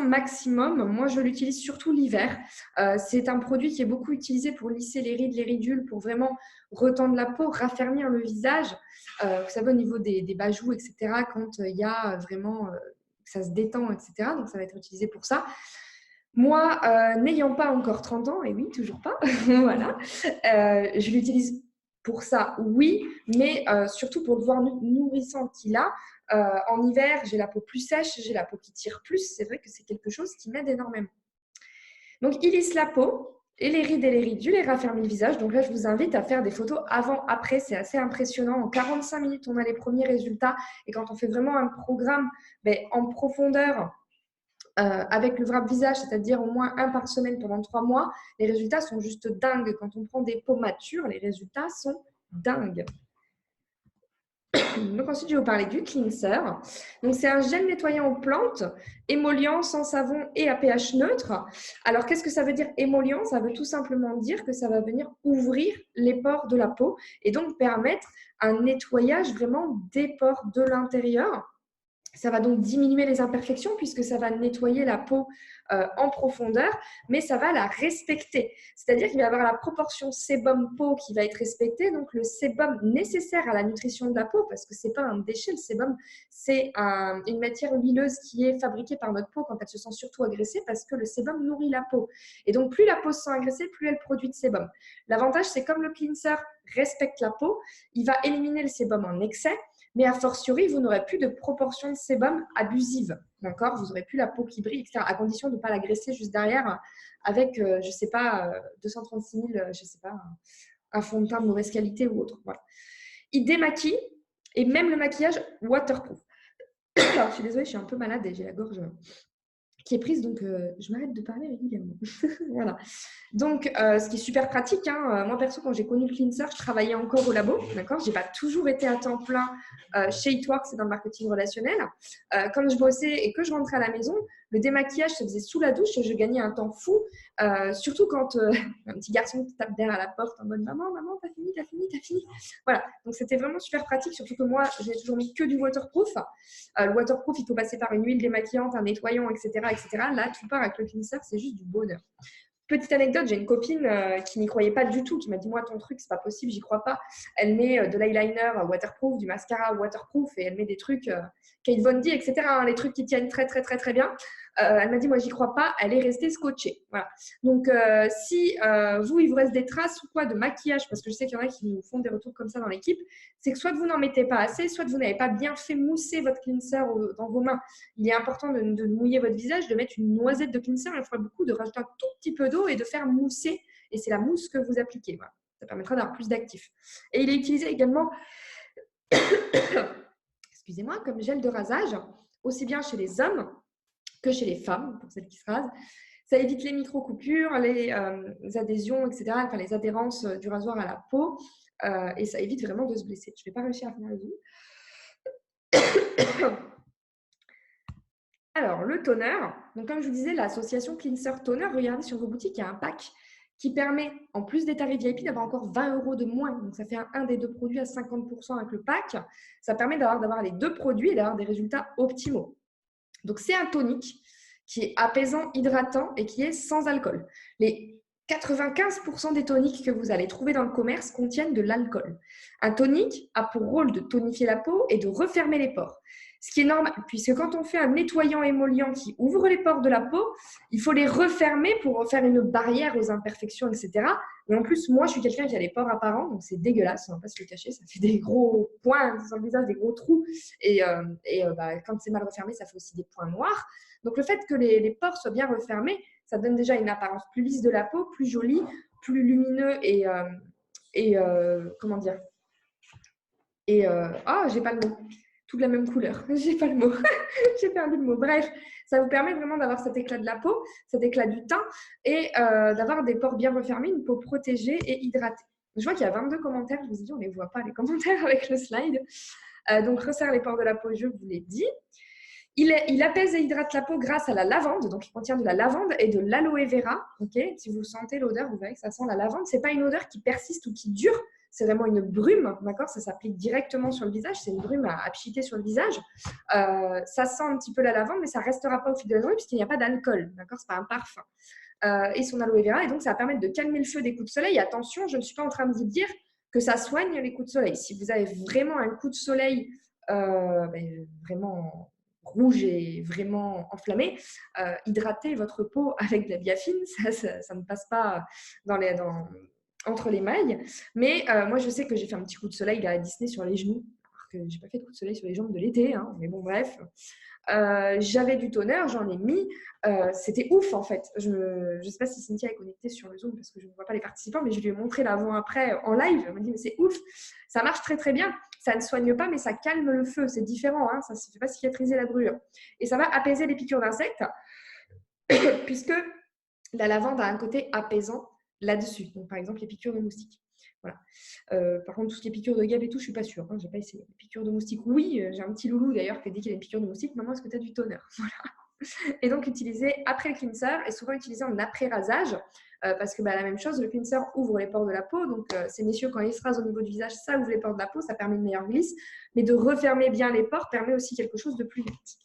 maximum. Moi, je l'utilise surtout l'hiver. C'est un produit qui est beaucoup utilisé pour lisser les rides, les ridules, pour vraiment retendre la peau, raffermir le visage. Vous savez, au niveau des bajoux, etc., quand il y a vraiment, ça se détend, etc. Donc, ça va être utilisé pour ça. Moi, n'ayant pas encore 30 ans, et oui, toujours pas, voilà, je l'utilise pour ça, oui, mais surtout pour le voir nourrissant qu'il a. En hiver, j'ai la peau plus sèche, j'ai la peau qui tire plus. C'est vrai que c'est quelque chose qui m'aide énormément. Donc, il lisse la peau et les rides et les ridules et raffermit le visage. Donc là, je vous invite à faire des photos avant-après. C'est assez impressionnant. En 45 minutes, on a les premiers résultats. Et quand on fait vraiment un programme en profondeur, avec le wrap visage, c'est-à-dire au moins 1 par semaine pendant 3 mois, les résultats sont juste dingues. Quand on prend des peaux matures, les résultats sont dingues. Donc ensuite, je vais vous parler du cleanser. Donc c'est un gel nettoyant aux plantes, émollient, sans savon et à pH neutre. Alors qu'est-ce que ça veut dire émollient? Ça veut tout simplement dire que ça va venir ouvrir les pores de la peau et donc permettre un nettoyage vraiment des pores de l'intérieur. Ça va donc diminuer les imperfections puisque ça va nettoyer la peau en profondeur, mais ça va la respecter. C'est-à-dire qu'il va y avoir la proportion sébum-peau qui va être respectée, donc le sébum nécessaire à la nutrition de la peau, parce que ce n'est pas un déchet, le sébum, c'est une matière huileuse qui est fabriquée par notre peau quand elle se sent surtout agressée, parce que le sébum nourrit la peau. Et donc, plus la peau se sent agressée, plus elle produit de sébum. L'avantage, c'est comme le cleanser respecte la peau, il va éliminer le sébum en excès, mais a fortiori, vous n'aurez plus de proportion de sébum abusive. D'accord? Vous n'aurez plus la peau qui brille, etc. À condition de ne pas l'agresser juste derrière avec, je ne sais pas, 236 000, je sais pas, un fond de teint de mauvaise qualité ou autre. Voilà. Il démaquille et même le maquillage waterproof. Alors, je suis désolée, je suis un peu malade et j'ai la gorge qui est prise, donc je m'arrête de parler régulièrement. Voilà. Donc, ce qui est super pratique, hein, moi perso, quand j'ai connu le cleanser, je travaillais encore au labo, d'accord. J'ai pas toujours été à temps plein chez Itwork, c'est dans le marketing relationnel. Quand je bossais et que je rentrais à la maison, le démaquillage se faisait sous la douche et je gagnais un temps fou, surtout quand un petit garçon te tape derrière la porte en mode maman, t'as fini. Voilà, donc c'était vraiment super pratique, surtout que moi, j'ai toujours mis que du waterproof. Le waterproof, il faut passer par une huile démaquillante, un nettoyant, etc. Là, tout part avec le cleanser, c'est juste du bonheur. Petite anecdote, j'ai une copine qui n'y croyait pas du tout, qui m'a dit moi ton truc c'est pas possible, j'y crois pas. Elle met de l'eyeliner waterproof, du mascara waterproof et elle met des trucs Kate Von D, etc. Hein, les trucs qui tiennent très bien. Elle m'a dit moi j'y crois pas, elle est restée scotchée. Voilà. Donc si vous il vous reste des traces ou quoi de maquillage, parce que je sais qu'il y en a qui nous font des retours comme ça dans l'équipe, c'est que soit vous n'en mettez pas assez, soit vous n'avez pas bien fait mousser votre cleanser dans vos mains. Il est important de mouiller votre visage, de mettre une noisette de cleanser, il faudra beaucoup de rajouter un tout petit peu d'eau et de faire mousser. Et c'est la mousse que vous appliquez. Voilà. Ça permettra d'avoir plus d'actifs. Et il est utilisé également, excusez-moi, comme gel de rasage, aussi bien chez les hommes que chez les femmes, pour celles qui se rasent. Ça évite les micro-coupures, les adhésions, etc., enfin les adhérences du rasoir à la peau, et ça évite vraiment de se blesser. Je ne vais pas réussir à finir le zoom. Alors, le toner, donc comme je vous disais, l'association Cleanser Toner, regardez sur vos boutiques, il y a un pack qui permet, en plus des tarifs VIP, d'avoir encore 20 € de moins. Donc, ça fait un des 2 produits à 50% avec le pack. Ça permet d'avoir les 2 produits et d'avoir des résultats optimaux. Donc, c'est un tonique qui est apaisant, hydratant et qui est sans alcool. Les 95% des toniques que vous allez trouver dans le commerce contiennent de l'alcool. Un tonique a pour rôle de tonifier la peau et de refermer les pores. Ce qui est normal, puisque quand on fait un nettoyant émollient qui ouvre les pores de la peau, il faut les refermer pour faire une barrière aux imperfections, etc. Et en plus, moi, je suis quelqu'un qui a les pores apparents, donc c'est dégueulasse, on ne va pas se le cacher, ça fait des gros points sur le visage, des gros trous. Et quand c'est mal refermé, ça fait aussi des points noirs. Donc, le fait que les pores soient bien refermés, ça donne déjà une apparence plus lisse de la peau, plus jolie, plus lumineux comment dire j'ai pas le mot. Toute la même couleur. J'ai pas le mot. J'ai perdu le mot. Bref, ça vous permet vraiment d'avoir cet éclat de la peau, cet éclat du teint et d'avoir des pores bien refermés, une peau protégée et hydratée. Je vois qu'il y a 22 commentaires. Je vous ai dit, on ne les voit pas, les commentaires avec le slide. Donc, resserre les pores de la peau, je vous l'ai dit. Il apaise et hydrate la peau grâce à la lavande, donc il contient de la lavande et de l'aloe vera. Okay, si vous sentez l'odeur, vous verrez que ça sent la lavande. Ce n'est pas une odeur qui persiste ou qui dure, c'est vraiment une brume, d'accord? Ça s'applique directement sur le visage, c'est une brume à pchiter sur le visage. Ça sent un petit peu la lavande, mais ça ne restera pas au fil de la journée puisqu'il n'y a pas d'alcool, d'accord? Ce n'est pas un parfum. Et son aloe vera, et donc ça va permettre de calmer le feu des coups de soleil. Attention, je ne suis pas en train de vous dire que ça soigne les coups de soleil. Si vous avez vraiment un coup de soleil vraiment rouge et vraiment enflammé, hydratez votre peau avec de la biafine, ça ne passe pas entre les mailles. Mais moi, je sais que j'ai fait un petit coup de soleil à Disney sur les genoux, alors que je n'ai pas fait de coup de soleil sur les jambes de l'été, hein, mais bon, bref. J'avais du toner, j'en ai mis. C'était ouf en fait. Je ne sais pas si Cynthia est connectée sur le Zoom parce que je ne vois pas les participants, mais je lui ai montré l'avant-après en live. Elle m'a dit mais c'est ouf, ça marche très très bien. Ça ne soigne pas, mais ça calme le feu. C'est différent, hein, ça ne fait pas cicatriser la brûlure. Et ça va apaiser les piqûres d'insectes puisque la lavande a un côté apaisant là-dessus. Donc par exemple les piqûres de moustiques. Voilà. Par contre, tout ce qui est piqûre de guêpe et tout, je ne suis pas sûre. Hein, je n'ai pas essayé. Piqûre de moustique, oui. J'ai un petit loulou d'ailleurs qui dit qu'il a une piqûre de moustique. Maman, est-ce que tu as du toner? Voilà. Et donc, utilisé après le cleanser et souvent utilisé en après-rasage parce que la même chose, le cleanser ouvre les pores de la peau. Donc, ces messieurs, quand ils se rasent au niveau du visage, ça ouvre les pores de la peau, ça permet une meilleure glisse. Mais de refermer bien les pores permet aussi quelque chose de plus vite.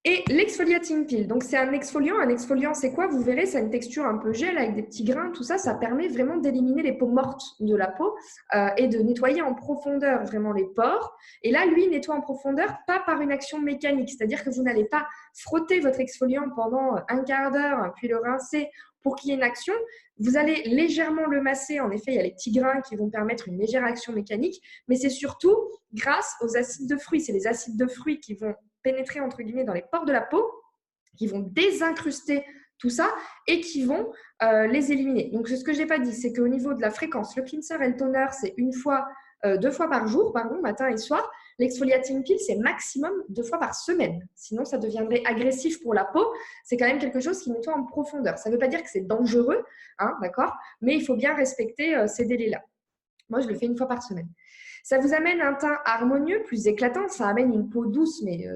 Et l'exfoliating peel, donc c'est un exfoliant. Un exfoliant, c'est quoi? Vous verrez, ça a une texture un peu gel avec des petits grains, tout ça. Ça permet vraiment d'éliminer les peaux mortes de la peau et de nettoyer en profondeur vraiment les pores. Et là, lui, il nettoie en profondeur, pas par une action mécanique. C'est-à-dire que vous n'allez pas frotter votre exfoliant pendant un quart d'heure, puis le rincer pour qu'il y ait une action. Vous allez légèrement le masser. En effet, il y a les petits grains qui vont permettre une légère action mécanique. Mais c'est surtout grâce aux acides de fruits. C'est les acides de fruits qui vont pénétrer entre guillemets dans les pores de la peau, qui vont désincruster tout ça et qui vont les éliminer. Donc, ce que je n'ai pas dit, c'est qu'au niveau de la fréquence, le cleanser et le toner, c'est 2 fois par jour, matin et soir. L'exfoliating peel, c'est maximum 2 fois par semaine. Sinon, ça deviendrait agressif pour la peau. C'est quand même quelque chose qui nettoie en profondeur. Ça ne veut pas dire que c'est dangereux, hein, d'accord, mais il faut bien respecter ces délais-là. Moi, je le fais 1 fois par semaine. Ça vous amène un teint harmonieux, plus éclatant. Ça amène une peau douce, mais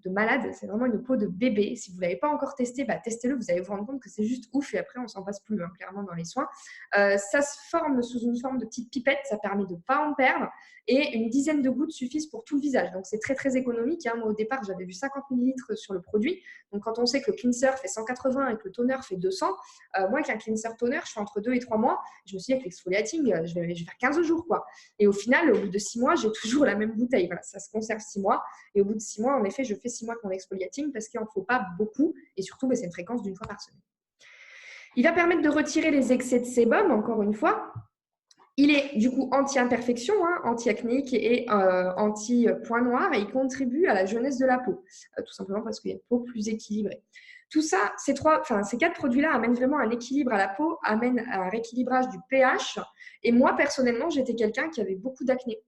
de malade. C'est vraiment une peau de bébé. Si vous ne l'avez pas encore testé, testez-le. Vous allez vous rendre compte que c'est juste ouf. Et après, on ne s'en passe plus, hein, clairement, dans les soins. Ça se forme sous une forme de petite pipette. Ça permet de ne pas en perdre. Et une dizaine de gouttes suffisent pour tout le visage. Donc, c'est très, très économique. Hein. Moi, au départ, j'avais vu 50 ml sur le produit. Donc, quand on sait que le cleanser fait 180 et que le toner fait 200, moi, avec un cleanser toner, je fais entre 2 et 3 mois. Je me suis dit, avec l'exfoliating, je vais faire 15 jours, quoi. Et au final, au bout de 6 mois, j'ai toujours la même bouteille. Voilà, ça se conserve 6 mois. Et au bout de 6 mois, en effet, je fais 6 mois avec mon exfoliating parce qu'il n'en faut pas beaucoup. Et surtout, c'est une fréquence d'1 fois par semaine. Il va permettre de retirer les excès de sébum, encore une fois. Il est du coup anti-imperfection, hein, anti-acnéique et anti-point noir et il contribue à la jeunesse de la peau, tout simplement parce qu'il y a une peau plus équilibrée. Tout ça, ces 4 produits-là amènent vraiment un équilibre à la peau, amènent un rééquilibrage du pH. Et moi, personnellement, j'étais quelqu'un qui avait beaucoup d'acné.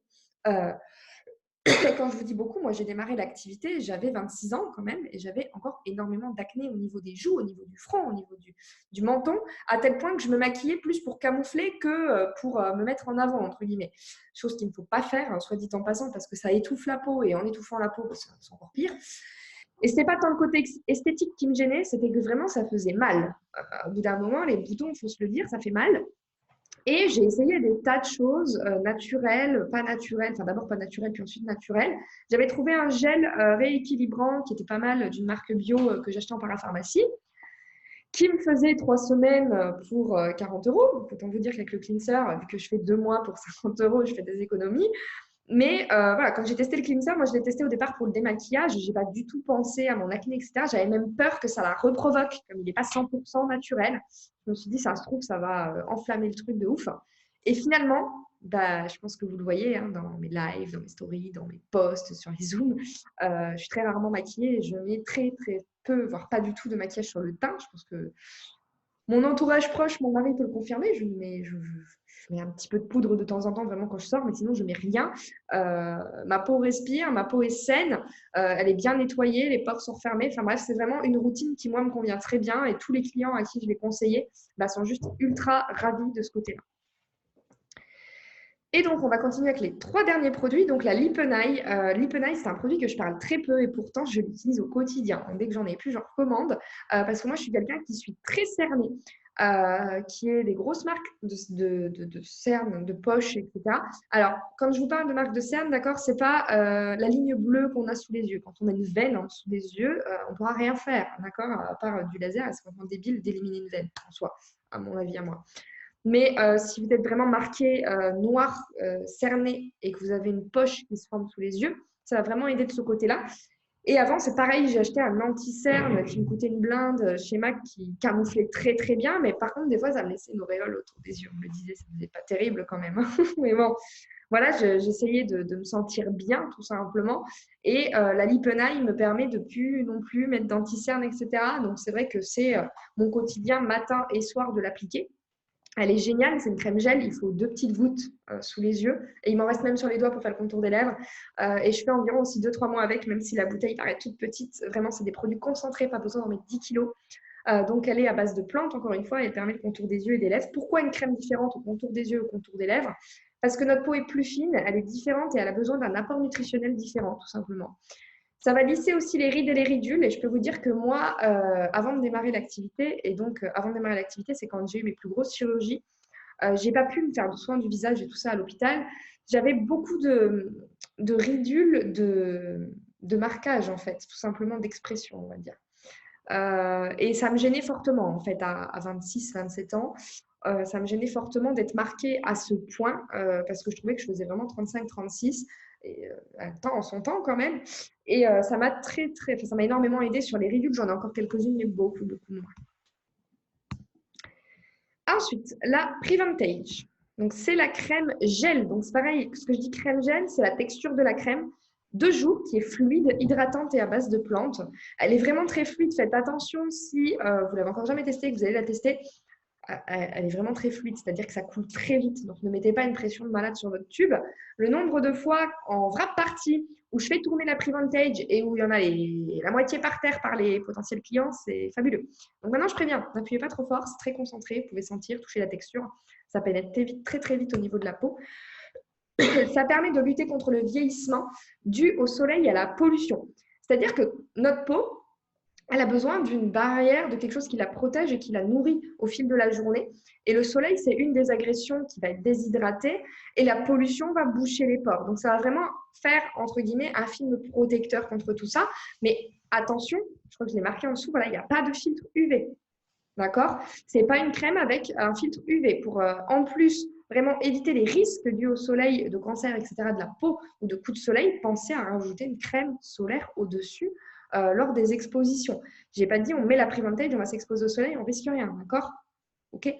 Quand je vous dis beaucoup, moi j'ai démarré l'activité, j'avais 26 ans quand même et j'avais encore énormément d'acné au niveau des joues, au niveau du front, au niveau du menton, à tel point que je me maquillais plus pour camoufler que pour me mettre en avant, entre guillemets. Chose qu'il ne faut pas faire, hein, soit dit en passant, parce que ça étouffe la peau et en étouffant la peau, c'est encore pire. Et ce n'était pas tant le côté esthétique qui me gênait, c'était que vraiment ça faisait mal. Au bout d'un moment, les boutons, il faut se le dire, ça fait mal. Et j'ai essayé des tas de choses naturelles, pas naturelles, enfin d'abord pas naturelles, puis ensuite naturelles. J'avais trouvé un gel rééquilibrant qui était pas mal d'une marque bio que j'achetais en parapharmacie, qui me faisait 3 semaines pour 40 €. Autant vous dire qu'avec le cleanser, vu que je fais 2 mois pour 50 €, je fais des économies. Mais voilà, quand j'ai testé le cleanser, moi je l'ai testé au départ pour le démaquillage. Je n'ai pas du tout pensé à mon acné, etc. J'avais même peur que ça la reprovoque, comme il n'est pas 100% naturel. Je me suis dit, ça se trouve, ça va enflammer le truc de ouf. Et finalement, je pense que vous le voyez hein, dans mes lives, dans mes stories, dans mes posts sur les Zooms, je suis très rarement maquillée et je mets très très peu, voire pas du tout de maquillage sur le teint. Je pense que mon entourage proche, mon mari peut le confirmer, je mets un petit peu de poudre de temps en temps, vraiment quand je sors, mais sinon je ne mets rien. Ma peau respire, ma peau est saine, elle est bien nettoyée, les pores sont fermés. Enfin bref, c'est vraiment une routine qui, moi, me convient très bien et tous les clients à qui je l'ai conseillé sont juste ultra ravis de ce côté-là. Et donc, on va continuer avec les 3 derniers produits. Donc, la Lipeneye. Lipeneye, c'est un produit que je parle très peu et pourtant, je l'utilise au quotidien. Donc, dès que j'en ai plus, j'en recommande parce que moi, je suis quelqu'un qui suis très cernée, qui est des grosses marques de cernes, de poches, etc. Alors, quand je vous parle de marque de cernes, d'accord, c'est pas la ligne bleue qu'on a sous les yeux. Quand on a une veine en dessous des yeux, on ne pourra rien faire, d'accord, à part du laser. C'est complètement débile d'éliminer une veine en soi, à mon avis, à moi. Mais si vous êtes vraiment marqué noir, cerné et que vous avez une poche qui se forme sous les yeux, ça va vraiment aider de ce côté-là. Et avant, c'est pareil, j'ai acheté un anti-cerne qui me coûtait une blinde chez MAC qui camouflait très très bien, mais par contre, des fois, ça me laissait une auréole autour des yeux. On me le disait, ça faisait pas terrible quand même. Mais bon, voilà, j'essayais de me sentir bien tout simplement. Et la Lipeneye me permet de plus non plus mettre d'anti-cerne, etc. Donc c'est vrai que c'est mon quotidien matin et soir de l'appliquer. Elle est géniale, c'est une crème gel, il faut 2 petites gouttes sous les yeux et il m'en reste même sur les doigts pour faire le contour des lèvres. Et je fais environ aussi 2-3 mois avec, même si la bouteille paraît toute petite. Vraiment, c'est des produits concentrés, pas besoin d'en mettre 10 kilos. Donc, elle est à base de plantes, encore une fois, et elle permet le contour des yeux et des lèvres. Pourquoi une crème différente au contour des yeux et au contour des lèvres? Parce que notre peau est plus fine, elle est différente et elle a besoin d'un apport nutritionnel différent, tout simplement. Ça va lisser aussi les rides et les ridules. Et je peux vous dire que moi, avant de démarrer l'activité, et donc avant de démarrer l'activité, c'est quand j'ai eu mes plus grosses chirurgies, j'ai pas pu me faire de soins du visage et tout ça à l'hôpital. J'avais beaucoup de ridules, de marquage, en fait, tout simplement d'expression, on va dire. Et ça me gênait fortement, en fait, à 26, 27 ans. Ça me gênait fortement d'être marquée à ce point parce que je trouvais que je faisais vraiment 35, 36 et, en son temps quand même. Et ça m'a ça m'a énormément aidé sur les ridules. J'en ai encore quelques-unes, mais beaucoup, beaucoup moins. Ensuite, la Preventage. Donc, c'est la crème gel. Donc, c'est pareil, ce que je dis crème gel, c'est la texture de la crème de jour qui est fluide, hydratante et à base de plantes. Elle est vraiment très fluide. Faites attention si vous l'avez encore jamais testée, que vous allez la tester. Elle est vraiment très fluide, c'est-à-dire que ça coule très vite. Donc, ne mettez pas une pression de malade sur votre tube. Le nombre de fois en wrap party où je fais tourner la Preventage et où il y en a la moitié par terre par les potentiels clients, c'est fabuleux. Donc, maintenant, je préviens, n'appuyez pas trop fort, c'est très concentré. Vous pouvez sentir, toucher la texture. Ça pénètre très, très vite au niveau de la peau. Ça permet de lutter contre le vieillissement dû au soleil et à la pollution. C'est-à-dire que notre peau, elle a besoin d'une barrière, de quelque chose qui la protège et qui la nourrit au fil de la journée. Et le soleil, c'est une des agressions qui va être déshydratée et la pollution va boucher les pores. Donc, ça va vraiment faire, entre guillemets, un film protecteur contre tout ça. Mais attention, je crois que je l'ai marqué en dessous, voilà, il n'y a pas de filtre UV. D'accord? Ce n'est pas une crème avec un filtre UV pour, en plus, vraiment éviter les risques dus au soleil, de cancer, etc., de la peau ou de coups de soleil. Pensez à rajouter une crème solaire au-dessus lors des expositions. Je n'ai pas dit on met la Preventage, on va s'exposer au soleil, on ne risque rien, d'accord? Ok.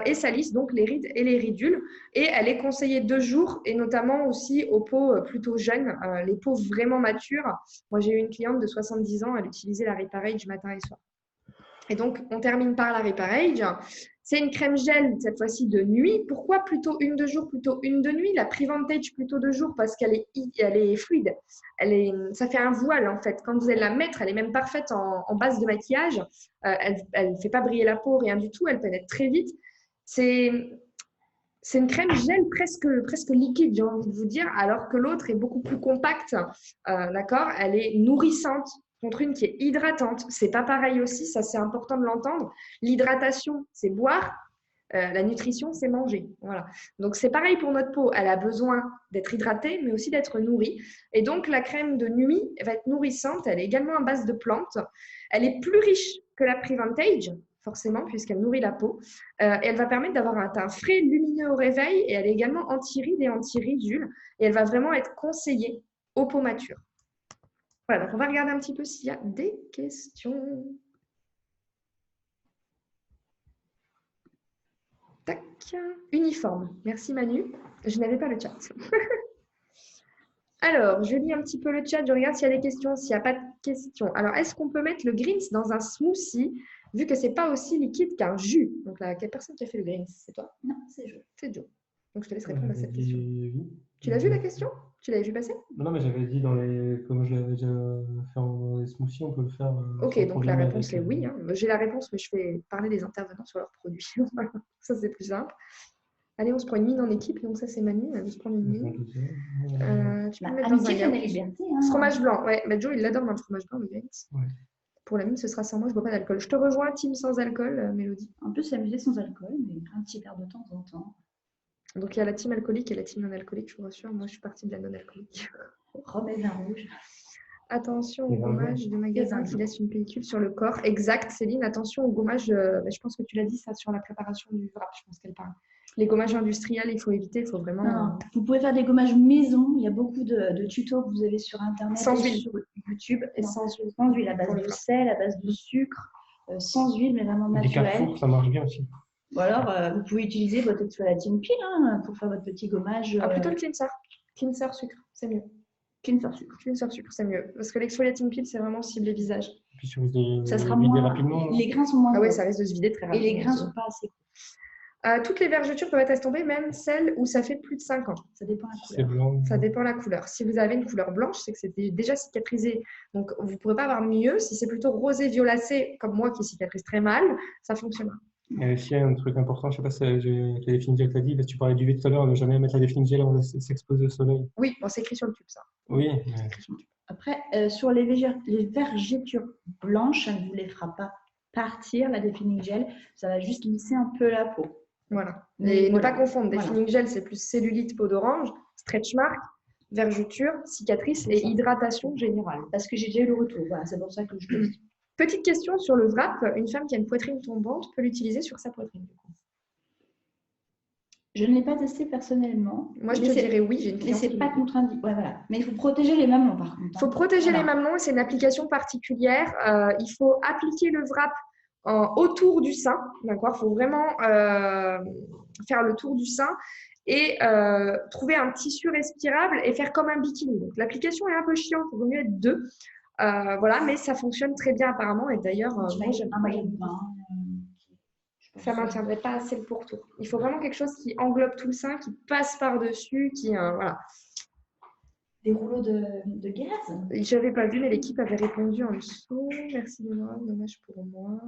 Et ça lisse donc les rides et les ridules. Et elle est conseillée 2 jours, et notamment aussi aux peaux plutôt jeunes, les peaux vraiment matures. Moi, j'ai eu une cliente de 70 ans, elle utilisait la Reparage matin et soir. Et donc, on termine par la Reparage. C'est une crème gel, cette fois-ci de nuit. Pourquoi plutôt une de jour, plutôt une de nuit? La Preventage plutôt de jour parce qu'elle est fluide. Ça fait un voile en fait. Quand vous allez la mettre, elle est même parfaite en base de maquillage. Elle ne fait pas briller la peau, rien du tout. Elle pénètre très vite. C'est une crème gel presque liquide, j'ai envie de vous dire, alors que l'autre est beaucoup plus compacte. D'accord? Elle est nourrissante contre une qui est hydratante. C'est pas pareil aussi, ça c'est important de l'entendre. L'hydratation, c'est boire. La nutrition, c'est manger. Voilà. Donc, c'est pareil pour notre peau. Elle a besoin d'être hydratée, mais aussi d'être nourrie. Et donc, la crème de nuit va être nourrissante. Elle est également à base de plantes. Elle est plus riche que la Preventage, forcément, puisqu'elle nourrit la peau. Et elle va permettre d'avoir un teint frais, lumineux au réveil. Et elle est également anti-rides et anti-ridules. Et elle va vraiment être conseillée aux peaux matures. Voilà, donc on va regarder un petit peu s'il y a des questions. Tac, uniforme. Merci Manu. Je n'avais pas le chat. Alors, je lis un petit peu le chat, je regarde s'il y a des questions, s'il n'y a pas de questions. Alors, est-ce qu'on peut mettre le greens dans un smoothie, vu que ce n'est pas aussi liquide qu'un jus? Donc là, quelle personne qui a fait le greens? C'est toi? Non, c'est Joe. C'est Joe. Donc, je te laisse répondre à cette question. Oui. Tu l'as vu la question? Tu l'avais vu passer? Non, mais j'avais dit comme je l'avais déjà fait dans les smoothies, on peut le faire. Ok, sans donc la problème réponse avec, est oui. Hein. J'ai la réponse, mais je fais parler des intervenants sur leurs produits. Ça, c'est plus simple. Allez, on se prend une mine en équipe. Donc, ça, c'est mamie. Elle veut se prendre une mine. Tu peux le mettre dans un Amitié, yaourt. la liberté. Hein. Fromage blanc. Ouais, bah, Joe, il l'adore dans le fromage blanc, le Gaël. Ouais. Pour la mine, ce sera sans moi. Je ne bois pas d'alcool. Je te rejoins, team sans alcool, Mélodie. On peut s'amuser sans alcool, mais un petit verre de temps en temps. Donc, il y a la team alcoolique et la team non alcoolique, je vous rassure. Moi, je suis partie de la non alcoolique. Remets vin rouge. Attention au Et vin gommage de magasin vin qui blanc. laisse une pellicule sur le corps. Exact, Céline. Attention au gommage. Je pense que tu l'as dit, ça, sur la préparation du wrap. Je pense qu'elle parle. Les gommages industriels, il faut éviter. Il faut vraiment. Non, vous pouvez faire des gommages maison. Il y a beaucoup de tutos que vous avez sur Internet Sans et huile. sur YouTube. Et sans huile. Sans huile, à base Pour le de wrap. sel, à base de sucre, sans huile, mais vraiment Des naturel. Carrefour, ça marche bien aussi. Ou alors, vous pouvez utiliser votre exfoliating peel hein, pour faire votre petit gommage. Ah, plutôt le cleanser. Cleanser sucre, c'est mieux. Cleanser sucre. Cleanser sucre, c'est mieux. Parce que l'exfoliating peel, c'est vraiment ciblé visage. Et puis, si vous voulez Ça sera vider moins. rapidement. Les grains sont moins. Ah ouais, gros. ça risque de se vider très Et rapidement. les grains sont pas assez gros. Toutes les vergetures peuvent être estompées, même celles où ça fait plus de 5 ans. Ça dépend de la C'est couleur. blanc. Ça dépend de la couleur. Si vous avez une couleur blanche, c'est que c'est déjà cicatrisé. Donc, vous ne pourrez pas avoir mieux. Si c'est plutôt rosé violacé, comme moi qui cicatrise très mal, ça fonctionnera. Et s'il y a un truc important, je ne sais pas si la définition gel t'a dit, parce que tu parlais du tout à l'heure, ne jamais mettre la définition gel avant de s'exposer au soleil. Oui, bon, c'est écrit sur le tube, ça. Oui, C'est écrit sur le tube. Après, sur les vergetures blanches, ça ne vous les fera pas partir, la définition gel. Ça va juste lisser un peu la peau. Voilà. Mais Et voilà. ne pas confondre. Voilà. Défining gel, c'est plus cellulite, peau d'orange, stretch mark, vergeture, cicatrice et ça. hydratation générale. Parce que j'ai déjà eu le retour. Voilà, c'est pour ça que je le dis. Petite question sur le wrap. Une femme qui a une poitrine tombante peut l'utiliser sur sa poitrine. Du coup. Je ne l'ai pas testé personnellement. Moi, je mais te c'est- dirais oui. J'ai une Mais cliente c'est qui pas l'a fait. contre-indiqué. Ouais, voilà. Mais il faut protéger les mamelons par contre. Il faut protéger les mamelons. C'est une application particulière. Il faut appliquer le wrap autour du sein. D'accord. Il faut vraiment faire le tour du sein et trouver un tissu respirable et faire comme un bikini. Donc, l'application est un peu chiante. Il vaut mieux être deux. Voilà, mais ça fonctionne très bien apparemment. Et d'ailleurs, moi, j'aime un maillot de bain. ça ne maintiendrait pas assez le pourtour. Il faut vraiment quelque chose qui englobe tout le sein, qui passe par-dessus, qui voilà. Des rouleaux de gaz. Je n'avais pas vu, mais l'équipe avait répondu en dessous. Merci de moi, dommage pour moi.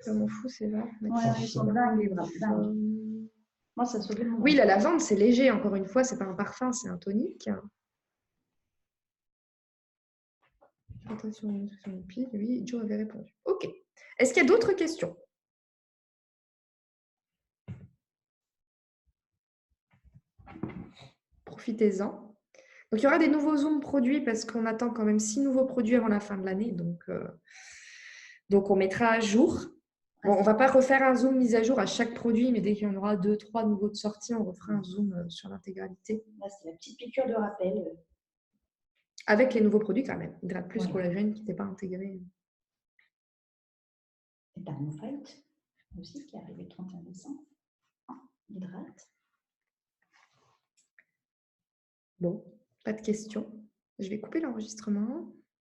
Je m'en fous, c'est vrai. Ouais, ils sont dingues, les bras. Dingues. Moi, ça sauve mon Oui, la lavande, c'est léger, encore une fois, c'est pas un parfum, c'est un tonique. Attention, nutrition du pied, oui, Joe avait répondu. Ok. Est-ce qu'il y a d'autres questions? Profitez-en. Donc, il y aura des nouveaux zooms produits parce qu'on attend quand même 6 nouveaux produits avant la fin de l'année. Donc, on mettra à jour. Bon, on ne va pas refaire un zoom mise à jour à chaque produit, mais dès qu'il y en aura 2, 3 nouveaux de sortie, on refera un zoom sur l'intégralité. Là, c'est la petite piqûre de rappel. Avec les nouveaux produits quand même. Hydrate plus Voilà. collagène qui n'était pas intégré. Et Thermofight aussi, qui est arrivé le 31 décembre. Hydrate. Bon, pas de questions. Je vais couper l'enregistrement.